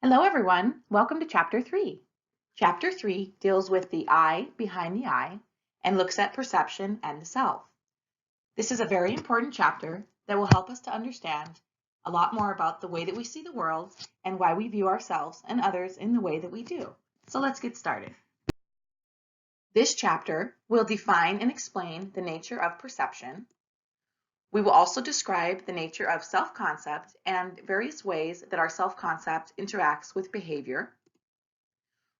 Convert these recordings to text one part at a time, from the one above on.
Hello, everyone. Welcome to Chapter 3. Chapter 3 deals with the I behind the I and looks at perception and the self. This is a very important chapter that will help us to understand a lot more about the way that we see the world and why we view ourselves and others in the way that we do. So let's get started. This chapter will define and explain the nature of perception. We will also describe the nature of self-concept and various ways that our self-concept interacts with behavior.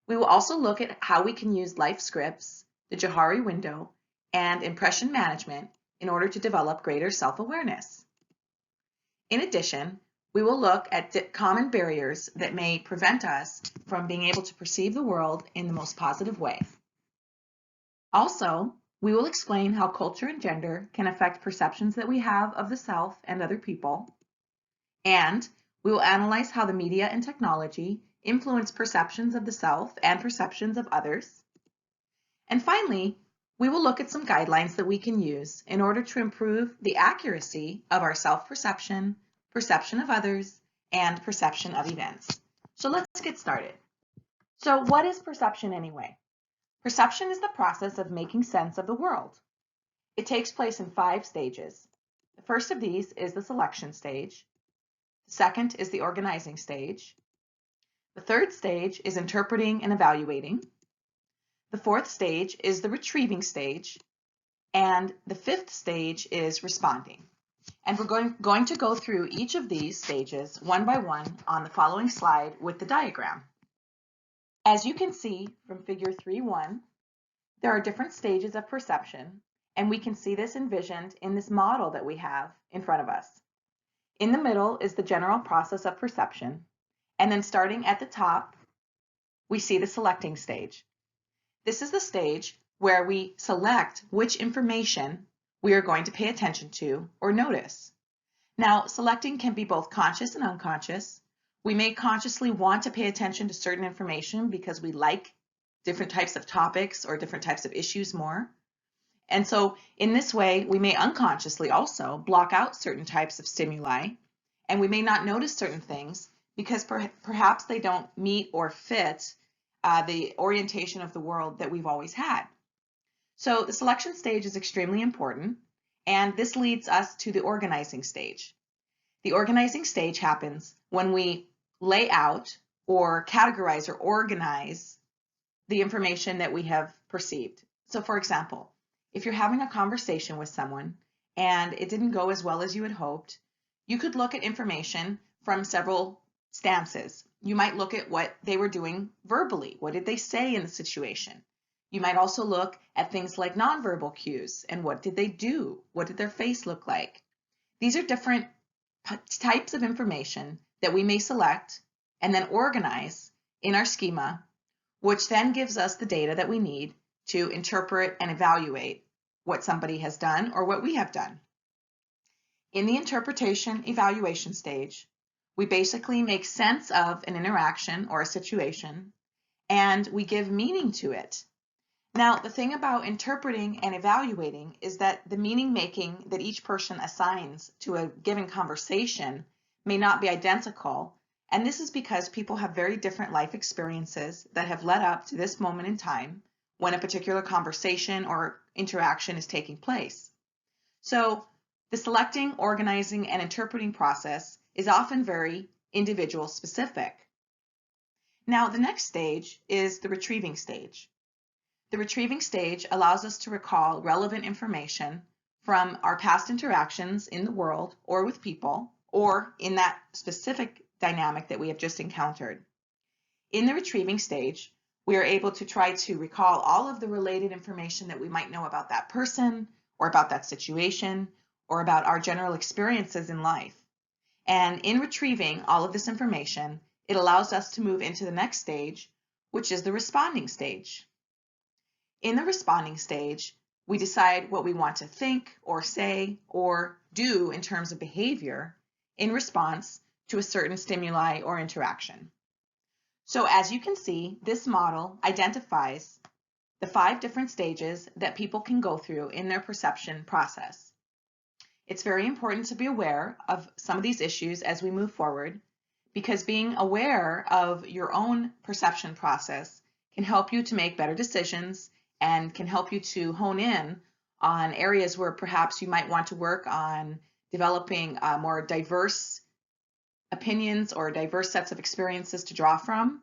We will also look at how we can use life scripts, the Johari window, and impression management in order to develop greater self-awareness. In addition, we will look at common barriers that may prevent us from being able to perceive the world in the most positive way. Also, we will explain how culture and gender can affect perceptions that we have of the self and other people. And we will analyze how the media and technology influence perceptions of the self and perceptions of others. And finally, we will look at some guidelines that we can use in order to improve the accuracy of our self-perception, perception of others, and perception of events. So let's get started. So what is perception anyway? Perception is the process of making sense of the world. It takes place in 5 stages. The first of these is the selection stage. The second is the organizing stage. The third stage is interpreting and evaluating. The fourth stage is the retrieving stage. And the fifth stage is responding. And we're going to go through each of these stages one by one on the following slide with the diagram. As you can see from figure 3.1, there are different stages of perception, and we can see this envisioned in this model that we have in front of us. In the middle is the general process of perception. And then starting at the top, we see the selecting stage. This is the stage where we select which information we are going to pay attention to or notice. Now, selecting can be both conscious and unconscious. We may consciously want to pay attention to certain information because we like different types of topics or different types of issues more. And so in this way, we may unconsciously also block out certain types of stimuli, and we may not notice certain things because perhaps they don't meet or fit the orientation of the world that we've always had. So the selection stage is extremely important, and this leads us to the organizing stage. The organizing stage happens when we lay out or categorize or organize the information that we have perceived. So for example, if you're having a conversation with someone and it didn't go as well as you had hoped, you could look at information from several stances. You might look at what they were doing verbally. What did they say in the situation? You might also look at things like nonverbal cues and what did they do? What did their face look like? These are different types of information that we may select and then organize in our schema, which then gives us the data that we need to interpret and evaluate what somebody has done or what we have done. In the interpretation evaluation stage, we basically make sense of an interaction or a situation, and we give meaning to it. Now, the thing about interpreting and evaluating is that the meaning making that each person assigns to a given conversation may not be identical, and this is because people have very different life experiences that have led up to this moment in time when a particular conversation or interaction is taking place. So the selecting, organizing, and interpreting process is often very individual specific. Now, the next stage is the retrieving stage. The retrieving stage allows us to recall relevant information from our past interactions in the world or with people, or in that specific dynamic that we have just encountered. In the retrieving stage, we are able to try to recall all of the related information that we might know about that person, or about that situation, or about our general experiences in life. And in retrieving all of this information, it allows us to move into the next stage, which is the responding stage. In the responding stage, we decide what we want to think or say or do in terms of behavior in response to a certain stimuli or interaction. So as you can see, this model identifies the 5 different stages that people can go through in their perception process. It's very important to be aware of some of these issues as we move forward, because being aware of your own perception process can help you to make better decisions and can help you to hone in on areas where perhaps you might want to work on developing more diverse opinions or diverse sets of experiences to draw from.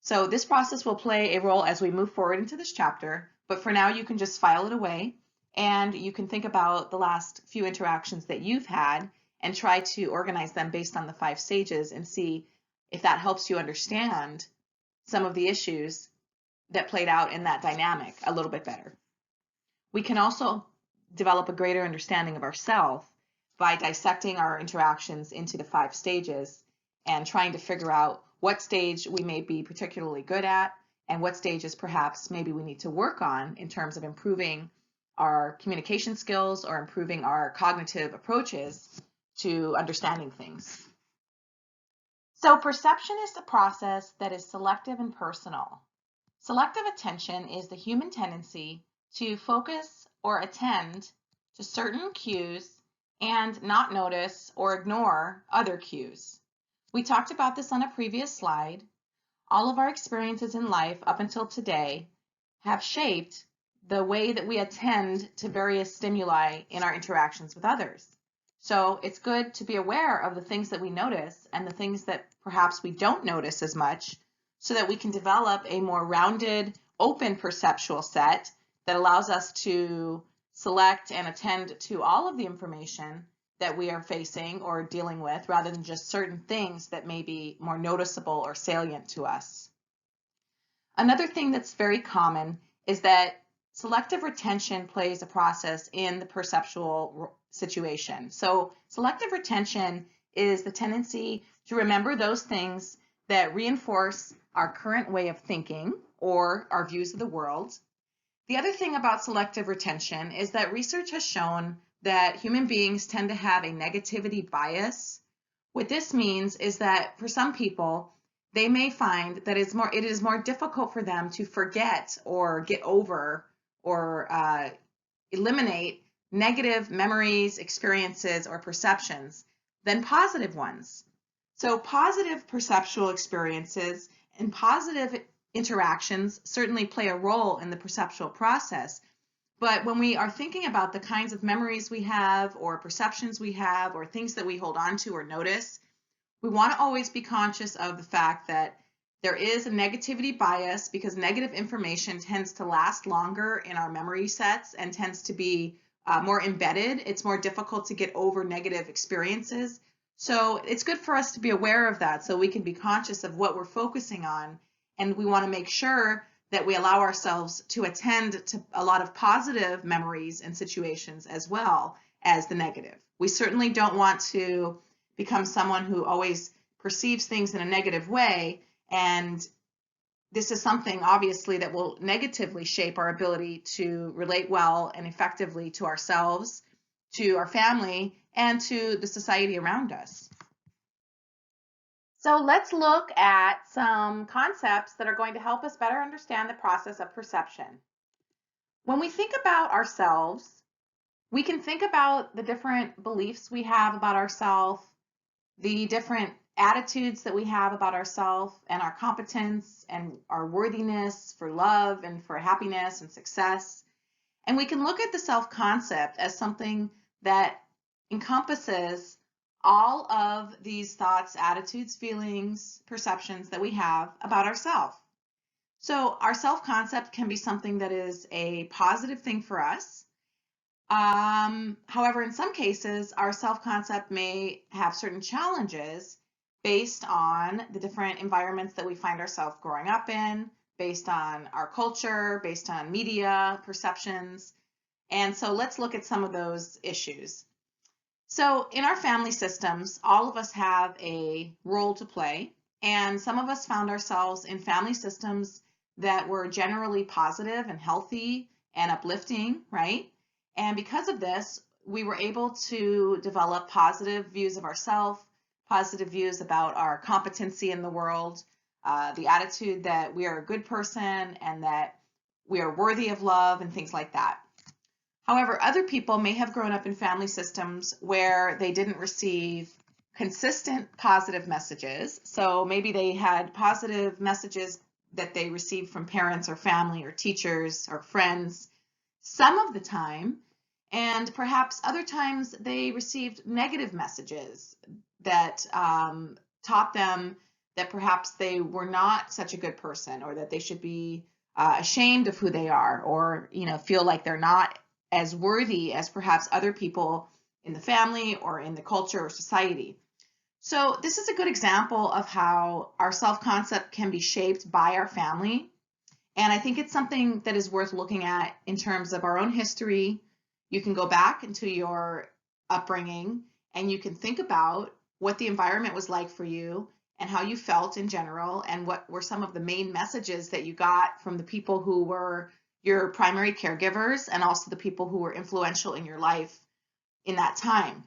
So this process will play a role as we move forward into this chapter, but for now you can just file it away and you can think about the last few interactions that you've had and try to organize them based on the 5 stages and see if that helps you understand some of the issues that played out in that dynamic a little bit better. We can also develop a greater understanding of ourselves by dissecting our interactions into the 5 stages and trying to figure out what stage we may be particularly good at and what stages perhaps maybe we need to work on in terms of improving our communication skills or improving our cognitive approaches to understanding things. So perception is the process that is selective and personal. Selective attention is the human tendency to focus or attend to certain cues and not notice or ignore other cues. We talked about this on a previous slide. All of our experiences in life up until today have shaped the way that we attend to various stimuli in our interactions with others. So it's good to be aware of the things that we notice and the things that perhaps we don't notice as much so that we can develop a more rounded, open perceptual set that allows us to select and attend to all of the information that we are facing or dealing with rather than just certain things that may be more noticeable or salient to us. Another thing that's very common is that selective retention plays a process in the perceptual situation. So selective retention is the tendency to remember those things that reinforce our current way of thinking or our views of the world. The other thing about selective retention is that research has shown that human beings tend to have a negativity bias. What this means is that for some people, they may find that it is more difficult for them to forget or get over or eliminate negative memories, experiences, or perceptions than positive ones. So positive perceptual experiences and positive interactions certainly play a role in the perceptual process. But when we are thinking about the kinds of memories we have or perceptions we have or things that we hold on to or notice, we want to always be conscious of the fact that there is a negativity bias because negative information tends to last longer in our memory sets and tends to be more embedded. It's more difficult to get over negative experiences. So it's good for us to be aware of that so we can be conscious of what we're focusing on. And we want to make sure that we allow ourselves to attend to a lot of positive memories and situations as well as the negative. We certainly don't want to become someone who always perceives things in a negative way, and this is something obviously that will negatively shape our ability to relate well and effectively to ourselves, to our family, and to the society around us. So let's look at some concepts that are going to help us better understand the process of perception. When we think about ourselves, we can think about the different beliefs we have about ourselves, the different attitudes that we have about ourselves and our competence and our worthiness for love and for happiness and success. And we can look at the self-concept as something that encompasses all of these thoughts, attitudes, feelings, perceptions that we have about ourselves. So our self-concept can be something that is a positive thing for us. However, in some cases, our self-concept may have certain challenges based on the different environments that we find ourselves growing up in, based on our culture, based on media, perceptions. And so let's look at some of those issues. So in our family systems, all of us have a role to play, and some of us found ourselves in family systems that were generally positive and healthy and uplifting, right? And because of this, we were able to develop positive views of ourselves, positive views about our competency in the world, the attitude that we are a good person and that we are worthy of love and things like that. However, other people may have grown up in family systems where they didn't receive consistent positive messages. So maybe they had positive messages that they received from parents or family or teachers or friends some of the time, and perhaps other times they received negative messages that taught them that perhaps they were not such a good person, or that they should be ashamed of who they are, or feel like they're not as worthy as perhaps other people in the family or in the culture or society. So this is a good example of how our self-concept can be shaped by our family. And I think it's something that is worth looking at in terms of our own history. You can go back into your upbringing and you can think about what the environment was like for you and how you felt in general, and what were some of the main messages that you got from the people who were your primary caregivers, and also the people who were influential in your life in that time.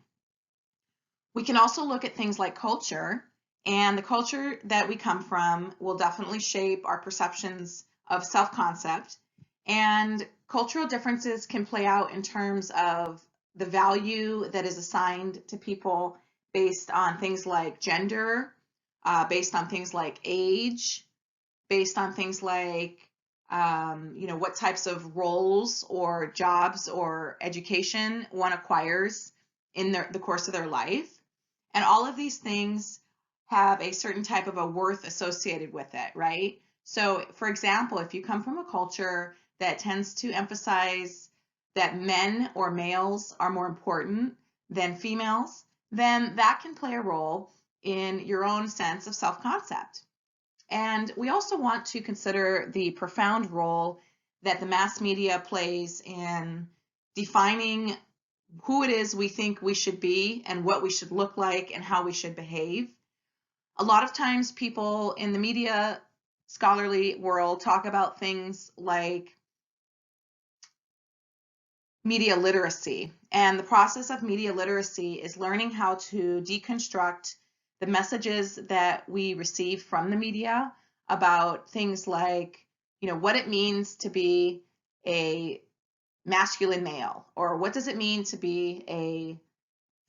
We can also look at things like culture, and the culture that we come from will definitely shape our perceptions of self-concept. And cultural differences can play out in terms of the value that is assigned to people based on things like gender, based on things like age, based on things like what types of roles or jobs or education one acquires in the course of their life. And all of these things have a certain type of a worth associated with it, right? So, for example, if you come from a culture that tends to emphasize that men or males are more important than females, then that can play a role in your own sense of self-concept. And we also want to consider the profound role that the mass media plays in defining who it is we think we should be and what we should look like and how we should behave. A lot of times people in the media scholarly world talk about things like media literacy. And the process of media literacy is learning how to deconstruct the messages that we receive from the media about things like, what it means to be a masculine male, or what does it mean to be a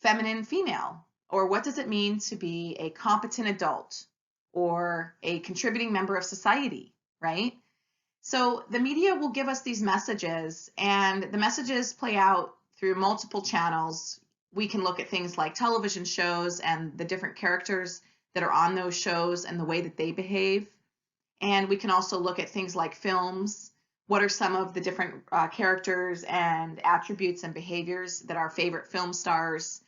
feminine female, or what does it mean to be a competent adult or a contributing member of society, right? So the media will give us these messages, and the messages play out through multiple channels. We can look at things like television shows and the different characters that are on those shows and the way that they behave. And we can also look at things like films. What are some of the different characters and attributes and behaviors that our favorite film stars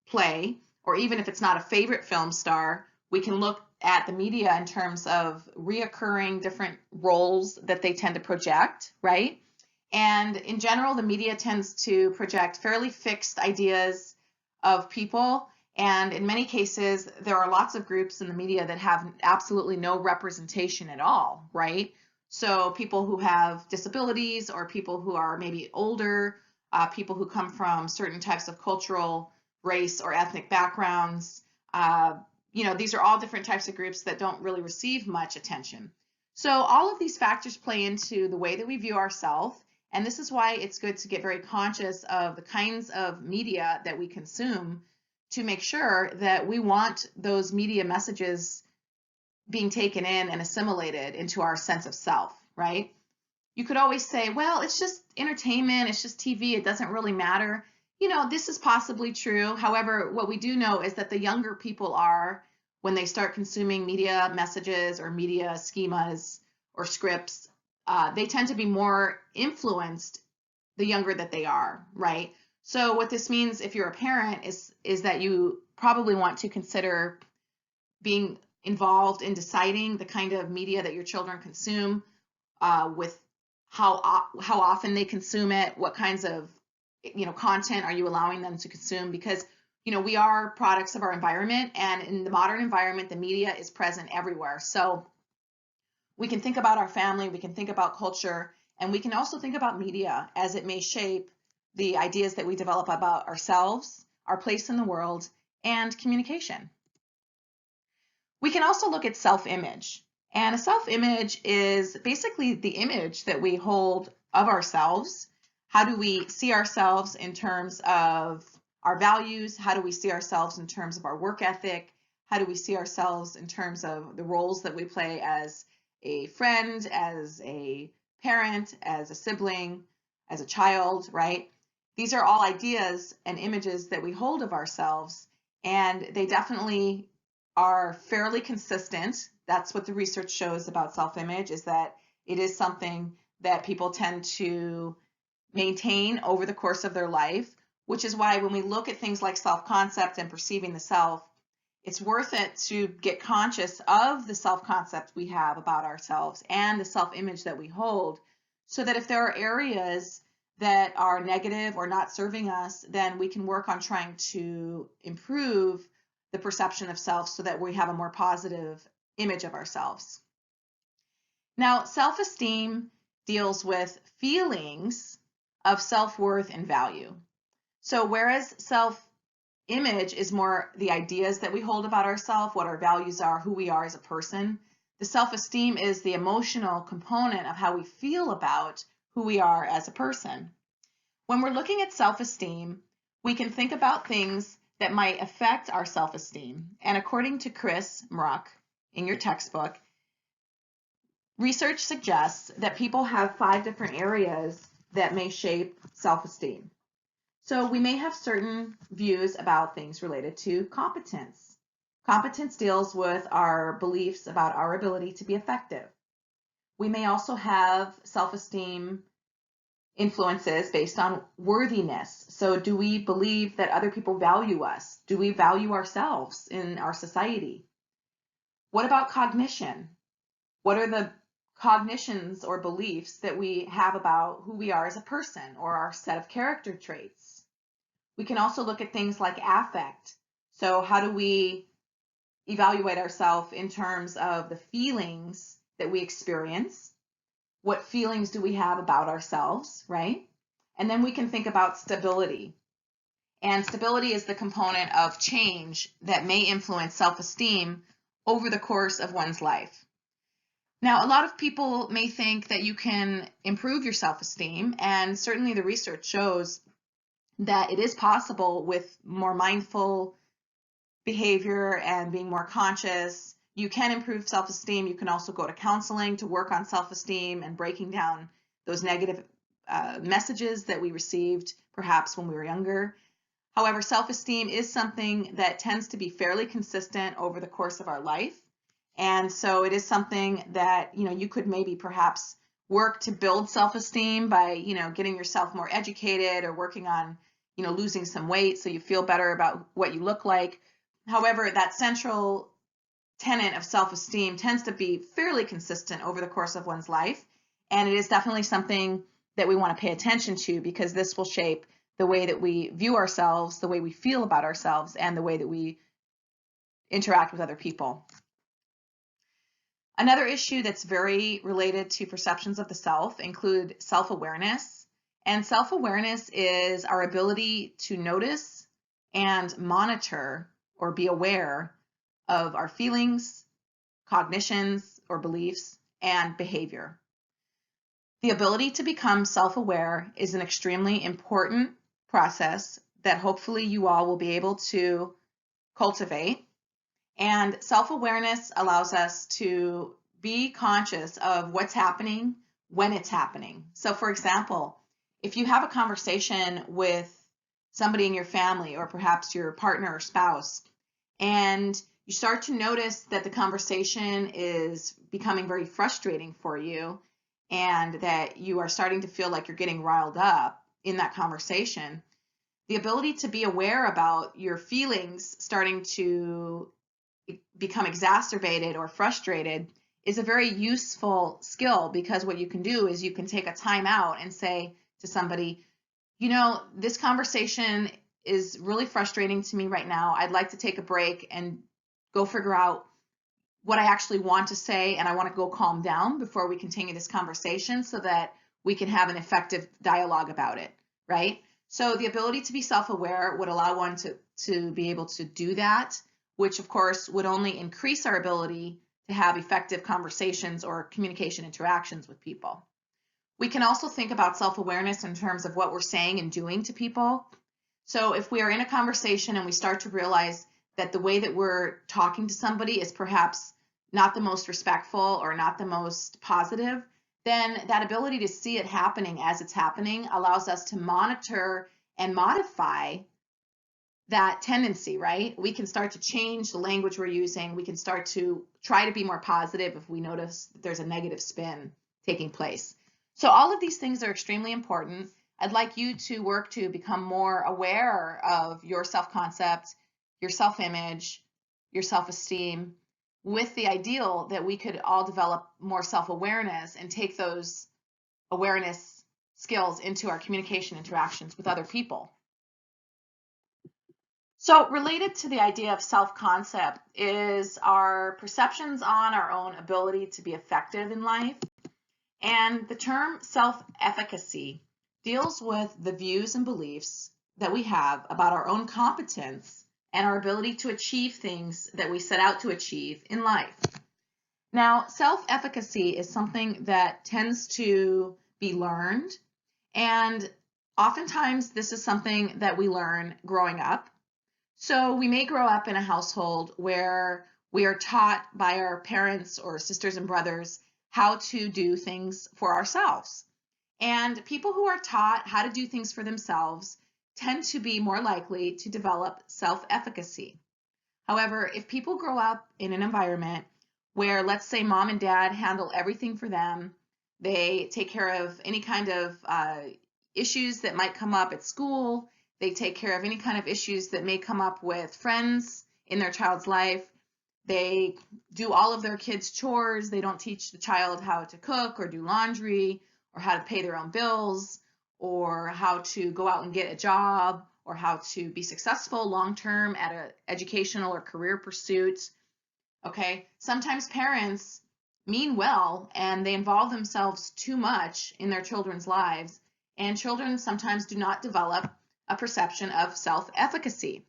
play? Or even if it's not a favorite film star, we can look at the media in terms of reoccurring different roles that they tend to project, right? And in general, the media tends to project fairly fixed ideas of people. And in many cases, there are lots of groups in the media that have absolutely no representation at all, right? So people who have disabilities, or people who are maybe older, people who come from certain types of cultural, race, or ethnic backgrounds, these are all different types of groups that don't really receive much attention. So all of these factors play into the way that we view ourselves, and this is why it's good to get very conscious of the kinds of media that we consume, to make sure that we want those media messages being taken in and assimilated into our sense of self, right? You could always say, well, it's just entertainment, it's just TV, it doesn't really matter. This is possibly true. However, what we do know is that the younger people are, when they start consuming media messages or media schemas or scripts, they tend to be more influenced the younger that they are, right? So what this means, if you're a parent, is that you probably want to consider being involved in deciding the kind of media that your children consume, with how often they consume it, what kinds of content are you allowing them to consume, because we are products of our environment, and in the modern environment, the media is present everywhere. So we can think about our family, we can think about culture, and we can also think about media as it may shape the ideas that we develop about ourselves, our place in the world, and communication. We can also look at self-image. And a self-image is basically the image that we hold of ourselves. How do we see ourselves in terms of our values? How do we see ourselves in terms of our work ethic? How do we see ourselves in terms of the roles that we play as a friend, as a parent, as a sibling, as a child, right? These are all ideas and images that we hold of ourselves, and they definitely are fairly consistent. That's what the research shows about self-image, is that it is something that people tend to maintain over the course of their life, which is why when we look at things like self-concept and perceiving the self, it's worth it to get conscious of the self-concept we have about ourselves and the self-image that we hold, so that if there are areas that are negative or not serving us, then we can work on trying to improve the perception of self so that we have a more positive image of ourselves. Now, self-esteem deals with feelings of self-worth and value. So whereas self-image is more the ideas that we hold about ourselves, what our values are, who we are as a person, the self-esteem is the emotional component of how we feel about who we are as a person. When we're looking at self-esteem, we can think about things that might affect our self-esteem. And according to Chris Mrock in your textbook, research suggests that people have 5 different areas that may shape self-esteem. So we may have certain views about things related to competence. Competence deals with our beliefs about our ability to be effective. We may also have self-esteem influences based on worthiness. So do we believe that other people value us? Do we value ourselves in our society? What about cognition? What are the cognitions or beliefs that we have about who we are as a person or our set of character traits? We can also look at things like affect. So how do we evaluate ourselves in terms of the feelings that we experience? What feelings do we have about ourselves, right? And then we can think about stability. And stability is the component of change that may influence self-esteem over the course of one's life. Now, a lot of people may think that you can improve your self-esteem, and certainly the research shows that it is possible with more mindful behavior and being more conscious. You can improve self-esteem. You can also go to counseling to work on self-esteem and breaking down those negative messages that we received perhaps when we were younger. However, self-esteem is something that tends to be fairly consistent over the course of our life. And so it is something that, you could maybe perhaps work to build self-esteem by, getting yourself more educated or working on, losing some weight so you feel better about what you look like. However, that central tenet of self-esteem tends to be fairly consistent over the course of one's life. And it is definitely something that we want to pay attention to, because this will shape the way that we view ourselves, the way we feel about ourselves, and the way that we interact with other people. Another issue that's very related to perceptions of the self include self-awareness. And self-awareness is our ability to notice and monitor or be aware of our feelings, cognitions or beliefs, and behavior. The ability to become self-aware is an extremely important process that hopefully you all will be able to cultivate. And self-awareness allows us to be conscious of what's happening when it's happening. So for example, if you have a conversation with somebody in your family or perhaps your partner or spouse, and you start to notice that the conversation is becoming very frustrating for you and that you are starting to feel like you're getting riled up in that conversation, the ability to be aware about your feelings starting to become exacerbated or frustrated is a very useful skill, because what you can do is you can take a time out and say to somebody, this conversation is really frustrating to me right now. I'd like to take a break and go figure out what I actually want to say, and I want to go calm down before we continue this conversation so that we can have an effective dialogue about it, right? So the ability to be self-aware would allow one to be able to do that, which of course would only increase our ability to have effective conversations or communication interactions with people. We can also think about self-awareness in terms of what we're saying and doing to people. So if we are in a conversation and we start to realize that the way that we're talking to somebody is perhaps not the most respectful or not the most positive, then that ability to see it happening as it's happening allows us to monitor and modify that tendency, right? We can start to change the language we're using. We can start to try to be more positive if we notice that there's a negative spin taking place. So all of these things are extremely important. I'd like you to work to become more aware of your self-concept, your self-image, your self-esteem, with the ideal that we could all develop more self-awareness and take those awareness skills into our communication interactions with other people. So related to the idea of self-concept is our perceptions on our own ability to be effective in life. And the term self-efficacy deals with the views and beliefs that we have about our own competence and our ability to achieve things that we set out to achieve in life. Now, self-efficacy is something that tends to be learned, and oftentimes this is something that we learn growing up. So we may grow up in a household where we are taught by our parents or sisters and brothers how to do things for ourselves. And people who are taught how to do things for themselves tend to be more likely to develop self-efficacy. However, if people grow up in an environment where, let's say, mom and dad handle everything for them, they take care of any kind of issues that might come up at school, they take care of any kind of issues that may come up with friends in their child's life. They do all of their kids' chores. They don't teach the child how to cook or do laundry or how to pay their own bills or how to go out and get a job or how to be successful long-term at an educational or career pursuit. Okay, sometimes parents mean well and they involve themselves too much in their children's lives, and children sometimes do not develop a perception of self-efficacy.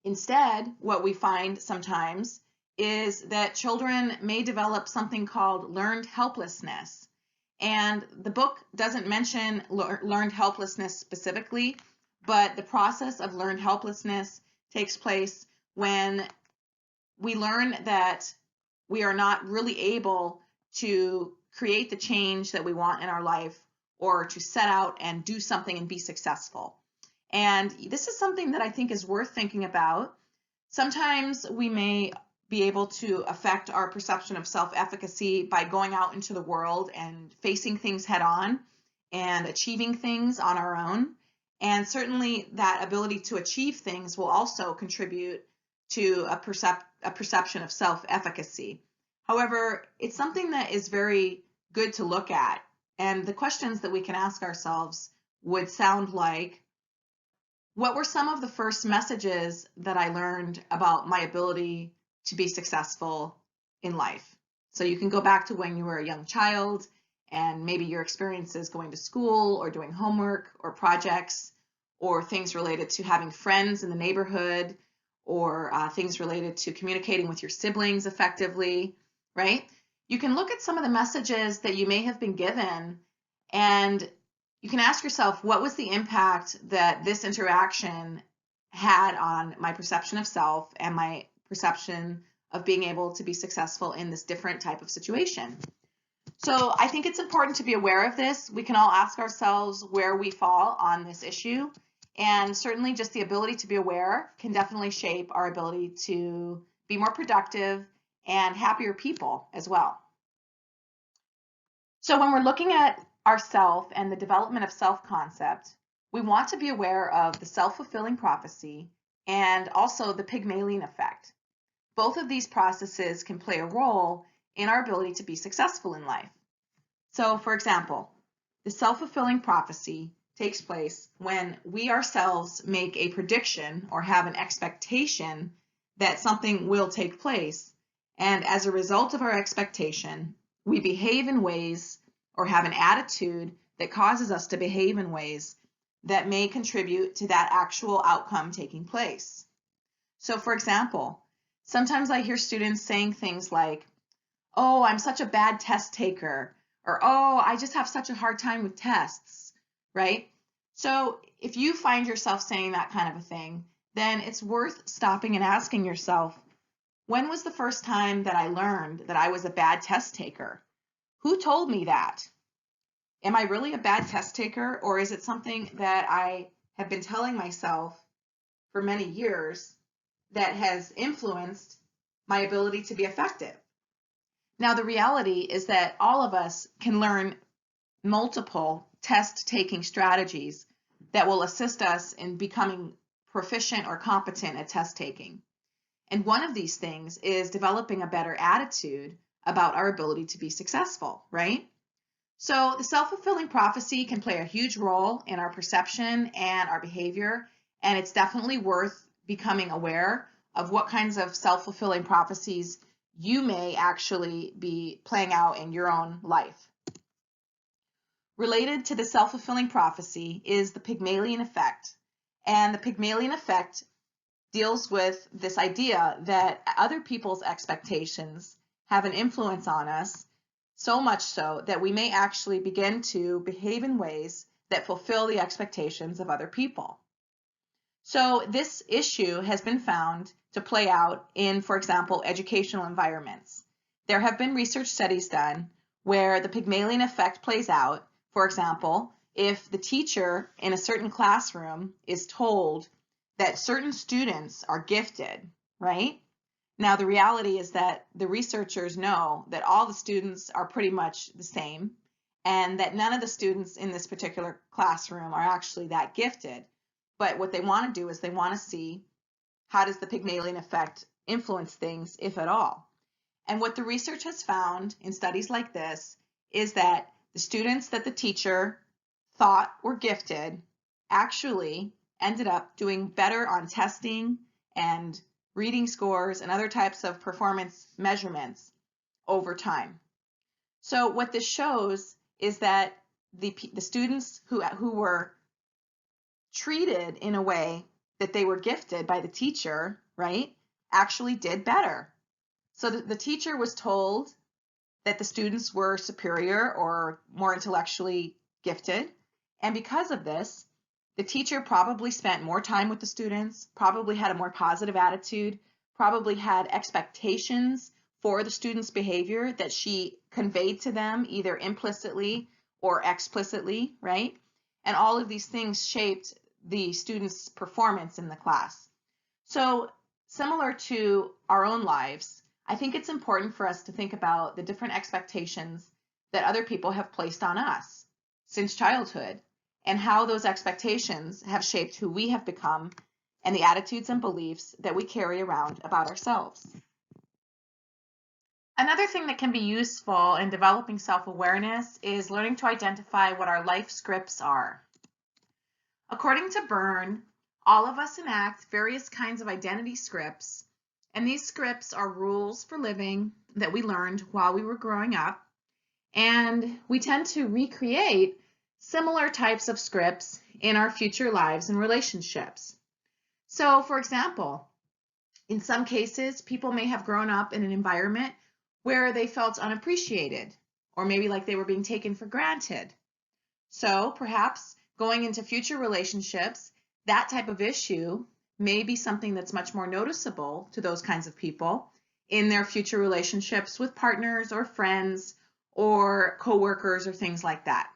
Instead, what we find sometimes is that children may develop something called learned helplessness. And the book doesn't mention learned helplessness specifically, but the process of learned helplessness takes place when we learn that we are not really able to create the change that we want in our life or to set out and do something and be successful. And this is something that I think is worth thinking about. Sometimes we may be able to affect our perception of self-efficacy by going out into the world and facing things head on and achieving things on our own. And certainly that ability to achieve things will also contribute to a perception of self-efficacy. However, it's something that is very good to look at. And the questions that we can ask ourselves would sound like, what were some of the first messages that I learned about my ability to be successful in life? So you can go back to when you were a young child and maybe your experiences going to school or doing homework or projects or things related to having friends in the neighborhood or things related to communicating with your siblings effectively, right? You can look at some of the messages that you may have been given and you can ask yourself, what was the impact that this interaction had on my perception of self and my perception of being able to be successful in this different type of situation? So I think it's important to be aware of this. We can all ask ourselves where we fall on this issue. And certainly just the ability to be aware can definitely shape our ability to be more productive and happier people as well. So when we're looking at ourself and the development of self-concept, we want to be aware of the self-fulfilling prophecy and also the Pygmalion effect. Both of these processes can play a role in our ability to be successful in life. So for example, the self-fulfilling prophecy takes place when we ourselves make a prediction or have an expectation that something will take place, and as a result of our expectation, we behave in ways or have an attitude that causes us to behave in ways that may contribute to that actual outcome taking place. So for example, sometimes I hear students saying things like, oh, I'm such a bad test taker, or oh, I just have such a hard time with tests, right? So if you find yourself saying that kind of a thing, then it's worth stopping and asking yourself, when was the first time that I learned that I was a bad test taker? Who told me that? Am I really a bad test taker, or is it something that I have been telling myself for many years that has influenced my ability to be effective? Now, the reality is that all of us can learn multiple test taking strategies that will assist us in becoming proficient or competent at test taking. And one of these things is developing a better attitude about our ability to be successful, right? So the self-fulfilling prophecy can play a huge role in our perception and our behavior, and it's definitely worth becoming aware of what kinds of self-fulfilling prophecies you may actually be playing out in your own life. Related to the self-fulfilling prophecy is the Pygmalion effect. And the Pygmalion effect deals with this idea that other people's expectations have an influence on us, so much so that we may actually begin to behave in ways that fulfill the expectations of other people. So this issue has been found to play out in, for example, educational environments. There have been research studies done where the Pygmalion effect plays out. For example, if the teacher in a certain classroom is told that certain students are gifted, right? Now, the reality is that the researchers know that all the students are pretty much the same, and that none of the students in this particular classroom are actually that gifted. But what they want to do is they want to see, how does the Pygmalion effect influence things, if at all? And what the research has found in studies like this is that the students that the teacher thought were gifted actually ended up doing better on testing and reading scores and other types of performance measurements over time. So what this shows is that the students who were treated in a way that they were gifted by the teacher, right, actually did better. So the teacher was told that the students were superior or more intellectually gifted. And because of this, the teacher probably spent more time with the students, probably had a more positive attitude, probably had expectations for the students' behavior that she conveyed to them either implicitly or explicitly, right? And all of these things shaped the students' performance in the class. So similar to our own lives, I think it's important for us to think about the different expectations that other people have placed on us since childhood, and how those expectations have shaped who we have become and the attitudes and beliefs that we carry around about ourselves. Another thing that can be useful in developing self-awareness is learning to identify what our life scripts are. According to Byrne, all of us enact various kinds of identity scripts, and these scripts are rules for living that we learned while we were growing up, and we tend to recreate similar types of scripts in our future lives and relationships. So, for example, in some cases, people may have grown up in an environment where they felt unappreciated, or maybe like they were being taken for granted. So perhaps going into future relationships, that type of issue may be something that's much more noticeable to those kinds of people in their future relationships with partners or friends or coworkers or things like that.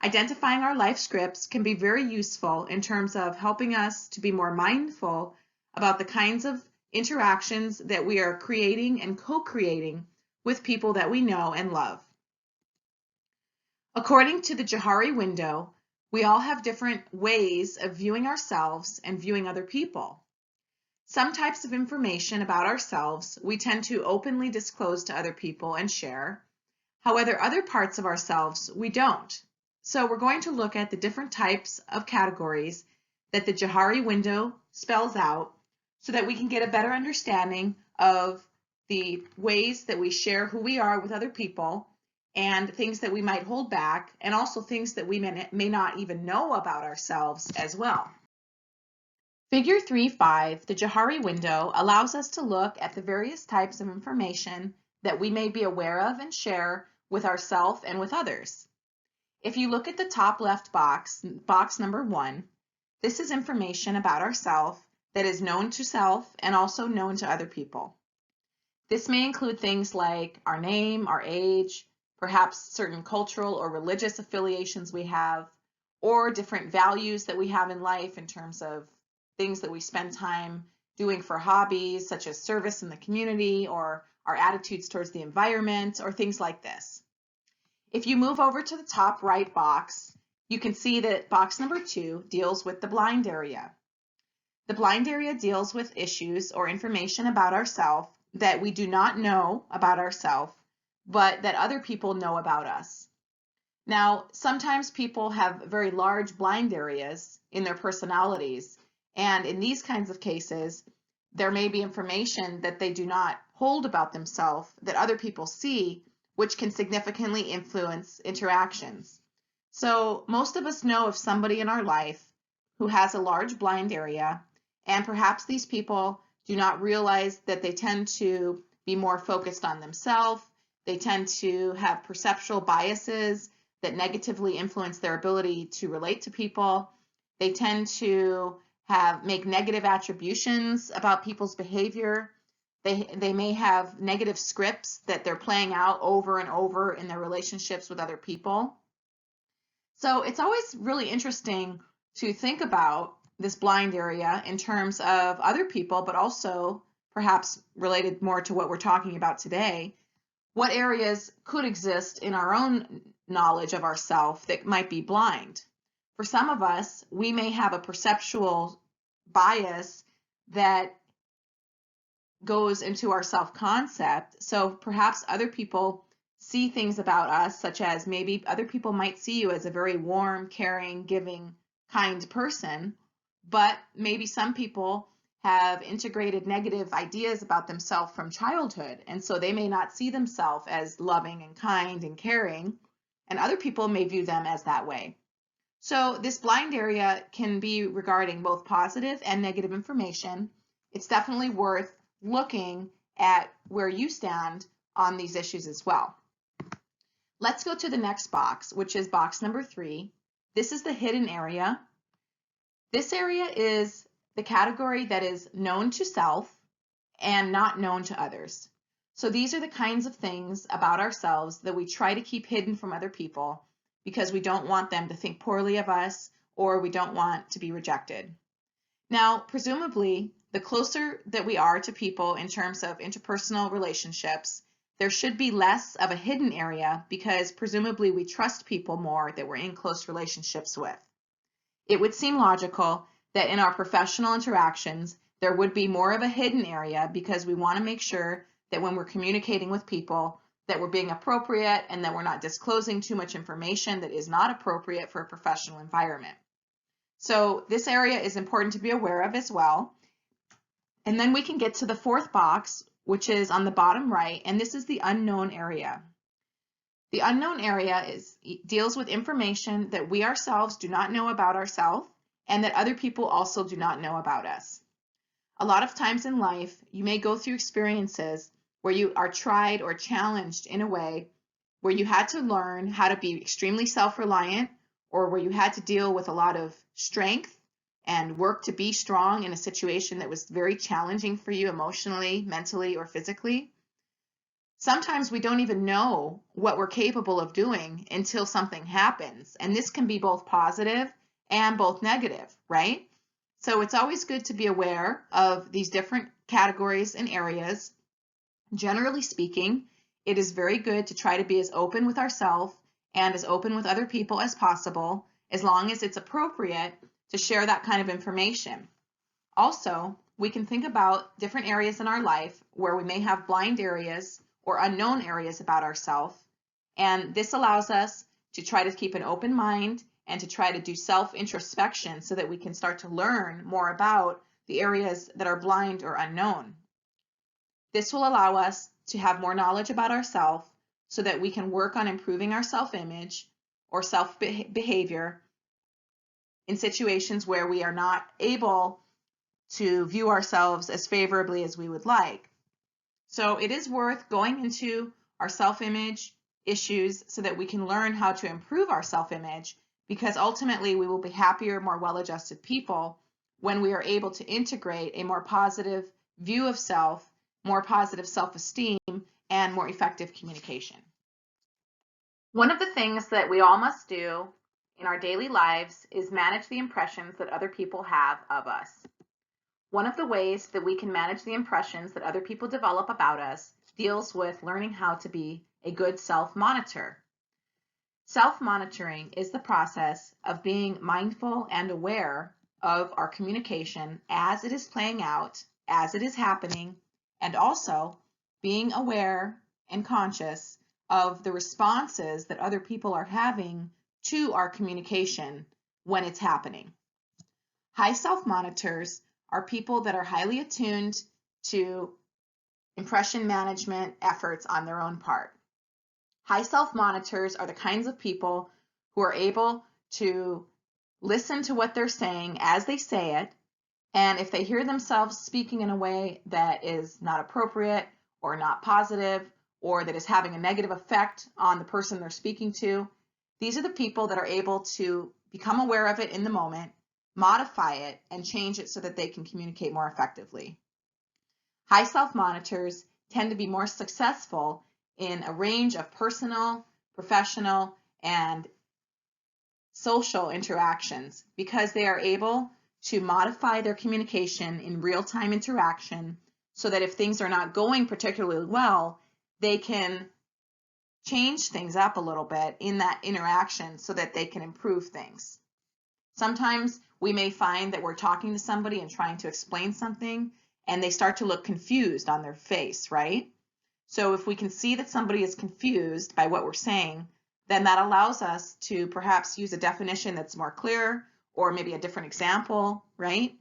Identifying our life scripts can be very useful in terms of helping us to be more mindful about the kinds of interactions that we are creating and co-creating with people that we know and love. According to the Johari window, we all have different ways of viewing ourselves and viewing other people. Some types of information about ourselves we tend to openly disclose to other people and share. However, other parts of ourselves we don't. So we're going to look at the different types of categories that the Johari window spells out so that we can get a better understanding of the ways that we share who we are with other people and things that we might hold back, and also things that we may not even know about ourselves as well. Figure 3.5, the Johari window, allows us to look at the various types of information that we may be aware of and share with ourselves and with others. If you look at the top left box, box number 1, this is information about ourselves that is known to self and also known to other people. This may include things like our name, our age, perhaps certain cultural or religious affiliations we have, or different values that we have in life in terms of things that we spend time doing for hobbies, such as service in the community, or our attitudes towards the environment, or things like this. If you move over to the top right box, you can see that box number 2 deals with the blind area. The blind area deals with issues or information about ourselves that we do not know about ourselves, but that other people know about us. Now, sometimes people have very large blind areas in their personalities, and in these kinds of cases, there may be information that they do not hold about themselves that other people see, which can significantly influence interactions. So most of us know of somebody in our life who has a large blind area, and perhaps these people do not realize that they tend to be more focused on themselves. They tend to have perceptual biases that negatively influence their ability to relate to people. They tend to make negative attributions about people's behavior. They may have negative scripts that they're playing out over and over in their relationships with other people. So it's always really interesting to think about this blind area in terms of other people, but also perhaps related more to what we're talking about today. What areas could exist in our own knowledge of ourself that might be blind? For some of us, we may have a perceptual bias that goes into our self-concept. So perhaps other people see things about us, such as maybe other people might see you as a very warm, caring, giving, kind person, but maybe some people have integrated negative ideas about themselves from childhood, and so they may not see themselves as loving and kind and caring, and other people may view them as that way. So this blind area can be regarding both positive and negative information. It's definitely worth looking at where you stand on these issues as well. Let's go to the next box, which is box number 3. This is the hidden area. This area is the category that is known to self and not known to others. So these are the kinds of things about ourselves that we try to keep hidden from other people because we don't want them to think poorly of us, or we don't want to be rejected. Now, presumably, the closer that we are to people in terms of interpersonal relationships, there should be less of a hidden area because presumably we trust people more that we're in close relationships with. It would seem logical that in our professional interactions, there would be more of a hidden area because we want to make sure that when we're communicating with people, that we're being appropriate and that we're not disclosing too much information that is not appropriate for a professional environment. So this area is important to be aware of as well. And then we can get to the 4th box, which is on the bottom right, and this is the unknown area. The unknown area deals with information that we ourselves do not know about ourselves and that other people also do not know about us. A lot of times in life, you may go through experiences where you are tried or challenged in a way where you had to learn how to be extremely self-reliant, or where you had to deal with a lot of strength and work to be strong in a situation that was very challenging for you emotionally, mentally, or physically. Sometimes we don't even know what we're capable of doing until something happens, and this can be both positive and both negative, right? So it's always good to be aware of these different categories and areas. Generally speaking, it is very good to try to be as open with ourselves and as open with other people as possible, as long as it's appropriate to share that kind of information. Also, we can think about different areas in our life where we may have blind areas or unknown areas about ourselves, and this allows us to try to keep an open mind and to try to do self-introspection so that we can start to learn more about the areas that are blind or unknown. This will allow us to have more knowledge about ourselves so that we can work on improving our self-image or self-behavior in situations where we are not able to view ourselves as favorably as we would like. So it is worth going into our self-image issues so that we can learn how to improve our self-image, because ultimately we will be happier, more well-adjusted people when we are able to integrate a more positive view of self, more positive self-esteem, and more effective communication. One of the things that we all must do in our daily lives is manage the impressions that other people have of us. One of the ways that we can manage the impressions that other people develop about us deals with learning how to be a good self-monitor. Self-monitoring is the process of being mindful and aware of our communication as it is playing out, as it is happening, and also being aware and conscious of the responses that other people are having to our communication when it's happening. High self-monitors are people that are highly attuned to impression management efforts on their own part. High self-monitors are the kinds of people who are able to listen to what they're saying as they say it, and if they hear themselves speaking in a way that is not appropriate or not positive or that is having a negative effect on the person they're speaking to, these are the people that are able to become aware of it in the moment, modify it, and change it so that they can communicate more effectively. High self-monitors tend to be more successful in a range of personal, professional, and social interactions because they are able to modify their communication in real-time interaction so that if things are not going particularly well, they can change things up a little bit in that interaction so that they can improve things. Sometimes we may find that we're talking to somebody and trying to explain something and they start to look confused on their face, right? So if we can see that somebody is confused by what we're saying, then that allows us to perhaps use a definition that's more clear or maybe a different example, right?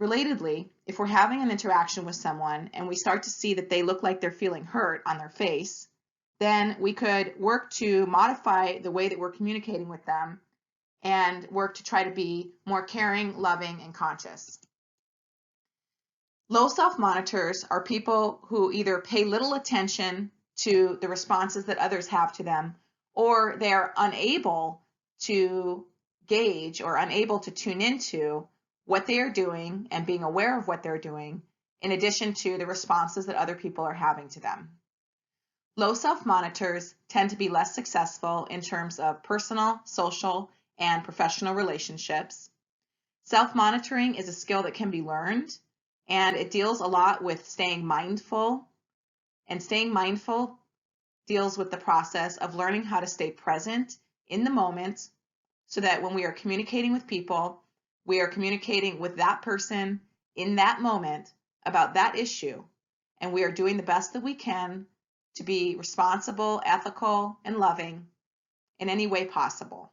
Relatedly, if we're having an interaction with someone and we start to see that they look like they're feeling hurt on their face, then we could work to modify the way that we're communicating with them and work to try to be more caring, loving, and conscious. Low self-monitors are people who either pay little attention to the responses that others have to them, or they are unable to gauge or unable to tune into what they are doing and being aware of what they're doing, in addition to the responses that other people are having to them. Low self-monitors tend to be less successful in terms of personal, social, and professional relationships. Self-monitoring is a skill that can be learned, and it deals a lot with staying mindful, and staying mindful deals with the process of learning how to stay present in the moment so that when we are communicating with people, we are communicating with that person in that moment about that issue, and we are doing the best that we can to be responsible, ethical, and loving in any way possible.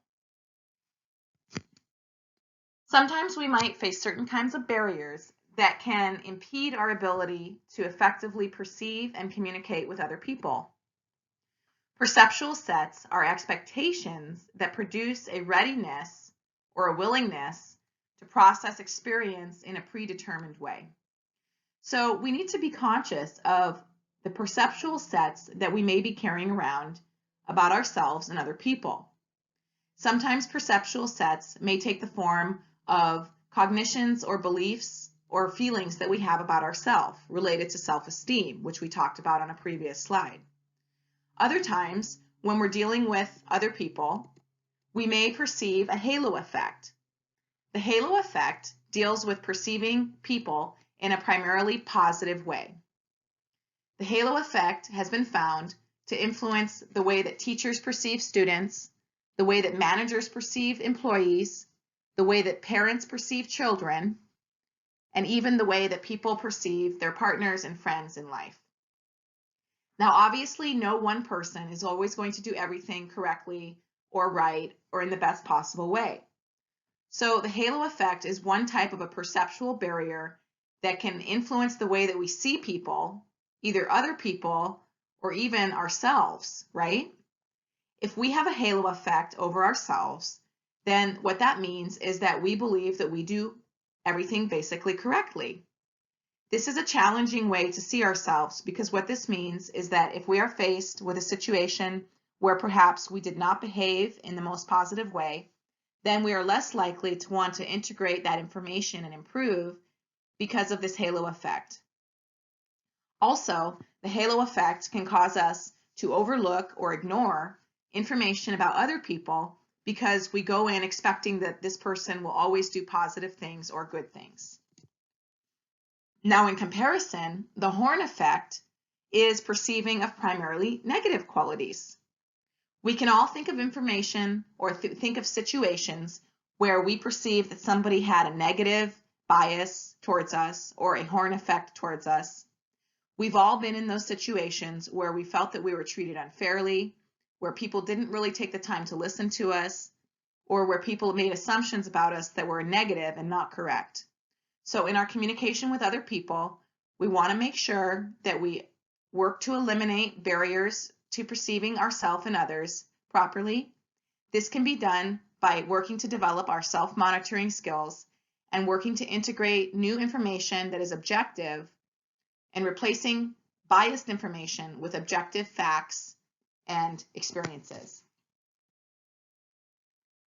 Sometimes we might face certain kinds of barriers that can impede our ability to effectively perceive and communicate with other people. Perceptual sets are expectations that produce a readiness or a willingness to process experience in a predetermined way. So we need to be conscious of the perceptual sets that we may be carrying around about ourselves and other people. Sometimes perceptual sets may take the form of cognitions or beliefs or feelings that we have about ourselves related to self-esteem, which we talked about on a previous slide. Other times, when we're dealing with other people, we may perceive a halo effect. The halo effect deals with perceiving people in a primarily positive way. The halo effect has been found to influence the way that teachers perceive students, the way that managers perceive employees, the way that parents perceive children, and even the way that people perceive their partners and friends in life. Now, obviously, no one person is always going to do everything correctly or right or in the best possible way. So the halo effect is one type of a perceptual barrier that can influence the way that we see people, either other people or even ourselves, right? If we have a halo effect over ourselves, then what that means is that we believe that we do everything basically correctly. This is a challenging way to see ourselves because what this means is that if we are faced with a situation where perhaps we did not behave in the most positive way, then we are less likely to want to integrate that information and improve because of this halo effect. Also, the halo effect can cause us to overlook or ignore information about other people because we go in expecting that this person will always do positive things or good things. Now, in comparison, the horn effect is perceiving of primarily negative qualities. We can all think of information or think of situations where we perceive that somebody had a negative bias towards us or a horn effect towards us. We've all been in those situations where we felt that we were treated unfairly, where people didn't really take the time to listen to us, or where people made assumptions about us that were negative and not correct. So in our communication with other people, we want to make sure that we work to eliminate barriers to perceiving ourselves and others properly. This can be done by working to develop our self-monitoring skills and working to integrate new information that is objective and replacing biased information with objective facts and experiences.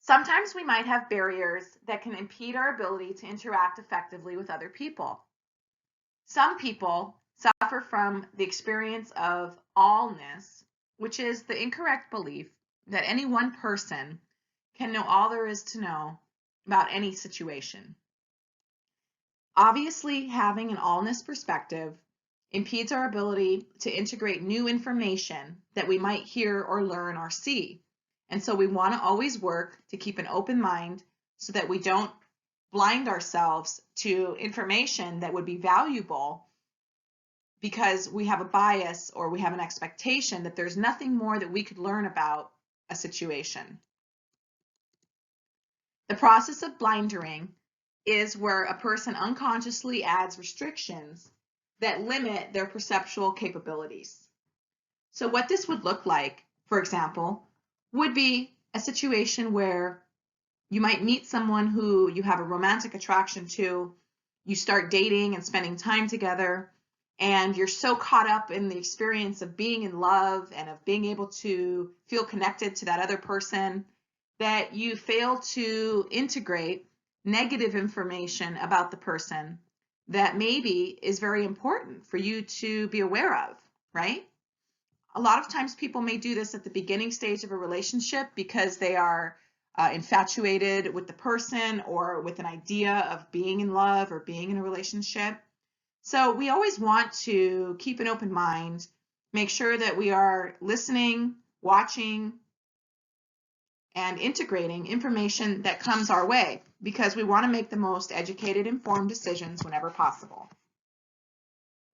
Sometimes we might have barriers that can impede our ability to interact effectively with other people. Some people suffer from the experience of allness, which is the incorrect belief that any one person can know all there is to know about any situation. Obviously, having an allness perspective impedes our ability to integrate new information that we might hear or learn or see. And so we want to always work to keep an open mind so that we don't blind ourselves to information that would be valuable because we have a bias or we have an expectation that there's nothing more that we could learn about a situation. The process of blindering is where a person unconsciously adds restrictions that limit their perceptual capabilities. So what this would look like, for example, would be a situation where you might meet someone who you have a romantic attraction to, you start dating and spending time together, and you're so caught up in the experience of being in love and of being able to feel connected to that other person that you fail to integrate negative information about the person that maybe is very important for you to be aware of, right? A lot of times people may do this at the beginning stage of a relationship because they are infatuated with the person or with an idea of being in love or being in a relationship. So we always want to keep an open mind, make sure that we are listening, watching, and integrating information that comes our way because we want to make the most educated, informed decisions whenever possible.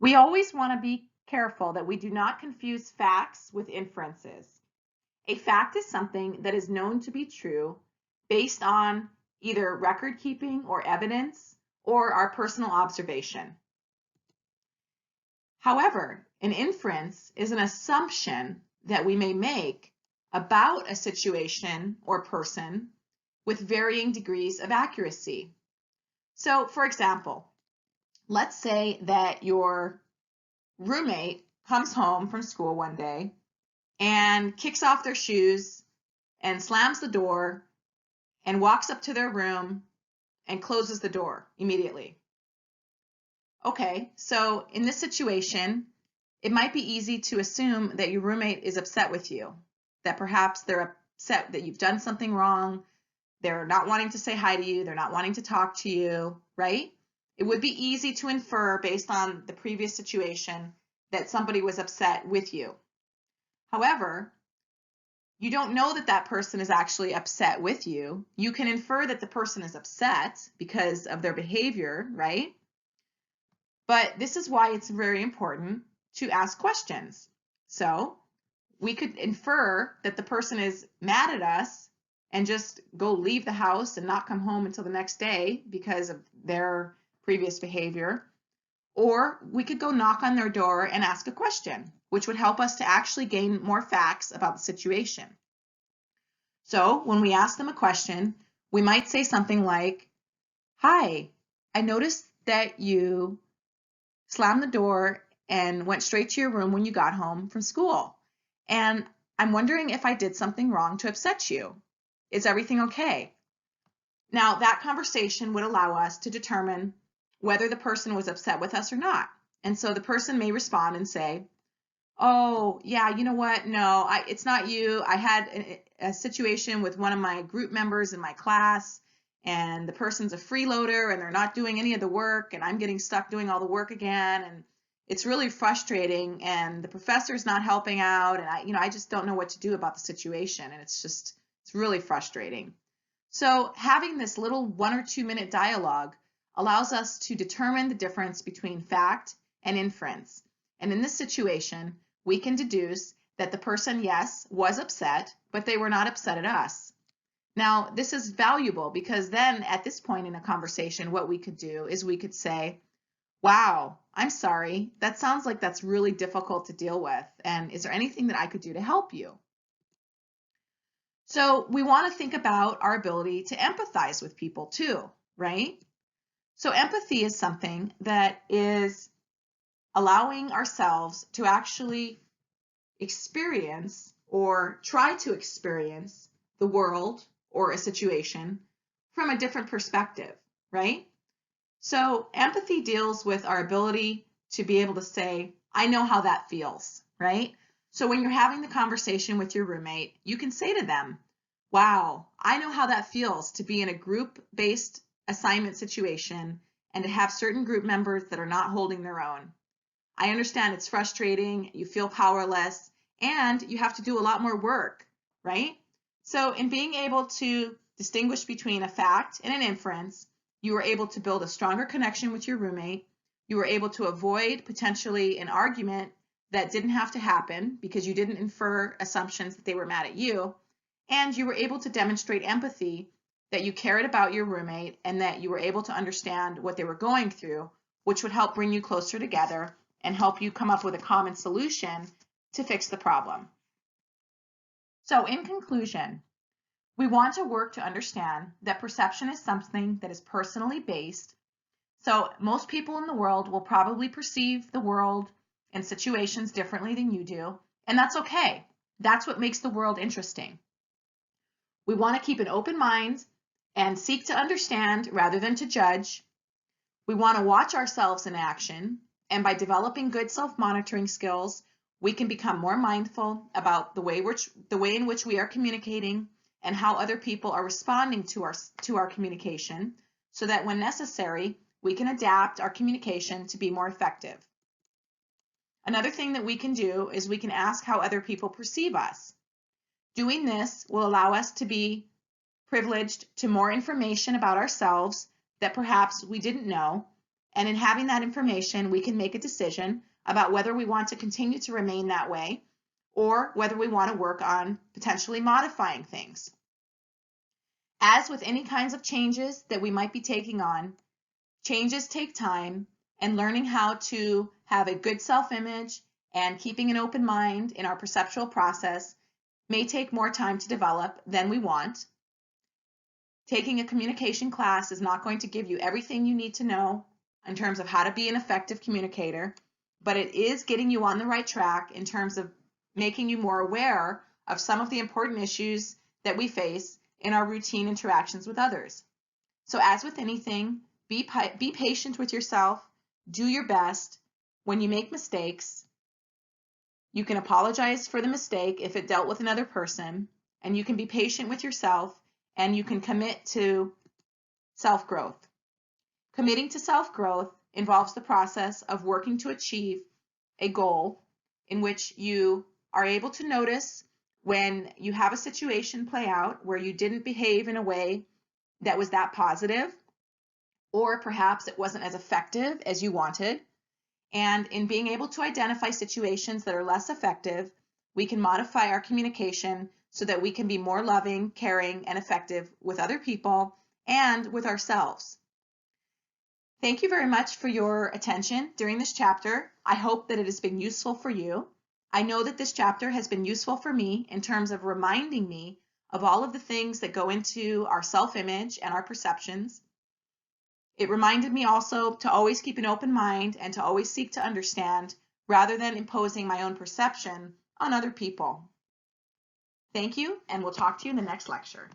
We always want to be careful that we do not confuse facts with inferences. A fact is something that is known to be true based on either record keeping or evidence or our personal observation. However, an inference is an assumption that we may make about a situation or person with varying degrees of accuracy. So, for example, let's say that your roommate comes home from school one day and kicks off their shoes and slams the door and walks up to their room and closes the door immediately. Okay, so in this situation, it might be easy to assume that your roommate is upset with you, that perhaps they're upset that you've done something wrong, they're not wanting to say hi to you, they're not wanting to talk to you, right? It would be easy to infer based on the previous situation that somebody was upset with you. However, you don't know that that person is actually upset with you. You can infer that the person is upset because of their behavior, right? But this is why it's very important to ask questions. So we could infer that the person is mad at us and just go leave the house and not come home until the next day because of their previous behavior. Or we could go knock on their door and ask a question, which would help us to actually gain more facts about the situation. So when we ask them a question, we might say something like, "Hi, I noticed that you slammed the door, and went straight to your room when you got home from school. And I'm wondering if I did something wrong to upset you. Is everything okay? Now, that conversation would allow us to determine whether the person was upset with us or not. And so the person may respond and say, oh, yeah, you know what? No, it's not you. I had a situation with one of my group members in my class, and the person's a freeloader and they're not doing any of the work, and I'm getting stuck doing all the work again. And it's really frustrating, and the professor's not helping out. And I just don't know what to do about the situation. And it's really frustrating. So having this little 1 or 2 minute dialogue allows us to determine the difference between fact and inference. And in this situation, we can deduce that the person, yes, was upset, but they were not upset at us. Now, this is valuable because then at this point in a conversation, what we could do is we could say, wow, I'm sorry. That sounds like that's really difficult to deal with. And is there anything that I could do to help you? So we want to think about our ability to empathize with people too, right? So empathy is something that is allowing ourselves to actually experience or try to experience the world or a situation from a different perspective, right? So empathy deals with our ability to be able to say, I know how that feels, right? So when you're having the conversation with your roommate, you can say to them, wow, I know how that feels to be in a group-based assignment situation and to have certain group members that are not holding their own. I understand it's frustrating, you feel powerless, and you have to do a lot more work, right? So in being able to distinguish between a fact and an inference, you were able to build a stronger connection with your roommate. You were able to avoid potentially an argument that didn't have to happen because you didn't infer assumptions that they were mad at you. And you were able to demonstrate empathy, that you cared about your roommate and that you were able to understand what they were going through, which would help bring you closer together and help you come up with a common solution to fix the problem. So in conclusion, we want to work to understand that perception is something that is personally based. So most people in the world will probably perceive the world and situations differently than you do, and that's okay. That's what makes the world interesting. We want to keep an open mind and seek to understand rather than to judge. We want to watch ourselves in action, and by developing good self-monitoring skills, we can become more mindful about the way in which we are communicating and how other people are responding to our communication, so that when necessary, we can adapt our communication to be more effective. Another thing that we can do is we can ask how other people perceive us. Doing this will allow us to be privileged to more information about ourselves that perhaps we didn't know. And in having that information, we can make a decision about whether we want to continue to remain that way or whether we want to work on potentially modifying things. As with any kinds of changes that we might be taking on, changes take time, and learning how to have a good self-image and keeping an open mind in our perceptual process may take more time to develop than we want. Taking a communication class is not going to give you everything you need to know in terms of how to be an effective communicator, but it is getting you on the right track in terms of making you more aware of some of the important issues that we face in our routine interactions with others. So as with anything, be patient with yourself, do your best. When you make mistakes, you can apologize for the mistake if it dealt with another person, and you can be patient with yourself, and you can commit to self-growth. Committing to self-growth involves the process of working to achieve a goal in which you are able to notice when you have a situation play out where you didn't behave in a way that was that positive, or perhaps it wasn't as effective as you wanted. And in being able to identify situations that are less effective, we can modify our communication so that we can be more loving, caring, and effective with other people and with ourselves. Thank you very much for your attention during this chapter. I hope that it has been useful for you. I know that this chapter has been useful for me in terms of reminding me of all of the things that go into our self-image and our perceptions. It reminded me also to always keep an open mind and to always seek to understand rather than imposing my own perception on other people. Thank you, and we'll talk to you in the next lecture.